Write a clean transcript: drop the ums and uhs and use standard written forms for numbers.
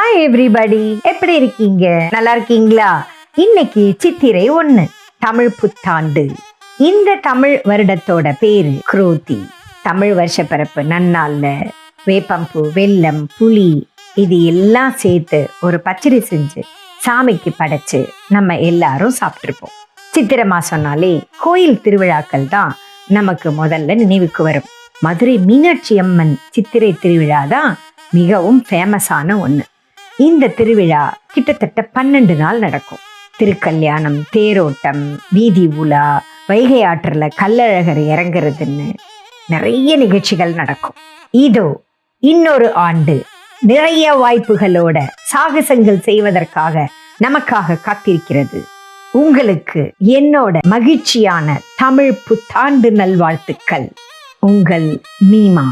Hi everybody, எப்படி இருக்கீங்க? நல்லா இருக்கீங்களா? இன்னைக்கு சித்திரை 1 தமிழ் புத்தாண்டு. இந்த தமிழ் வருடத்தோட பேரு குரோதி. தமிழ் வருஷ பிறப்பு நன்னாள்ல வேப்பம்பூ, வெல்லம், புளி இது எல்லாம் சேர்த்து ஒரு பச்சடி செஞ்சு சாமிக்கு படைச்சு நம்ம எல்லாரும் சாப்பிட்டுருப்போம். சித்திரை மாசம்னாலே கோயில் திருவிழாக்கள் தான் நமக்கு முதல்ல நினைவுக்கு வரும். மதுரை மீனாட்சி அம்மன் சித்திரை திருவிழா தான் மிகவும் ஃபேமஸான ஒன்று. இந்த திருவிழா கிட்டத்தட்ட 12 நாள் நடக்கும். திருக்கல்யாணம், தேரோட்டம், வீதி உலா, வைகை ஆற்றுல கள்ளழகர் இறங்குறதுன்னு நிறைய நிகழ்ச்சிகள் நடக்கும். இதோ இன்னொரு ஆண்டு நிறைய வாய்ப்புகளோட சாகசங்கள் செய்வதற்காக நமக்காக காத்திருக்கிறது. உங்களுக்கு என்னோட மகிழ்ச்சியான தமிழ் புத்தாண்டு நல்வாழ்த்துக்கள். உங்கள் மீமா.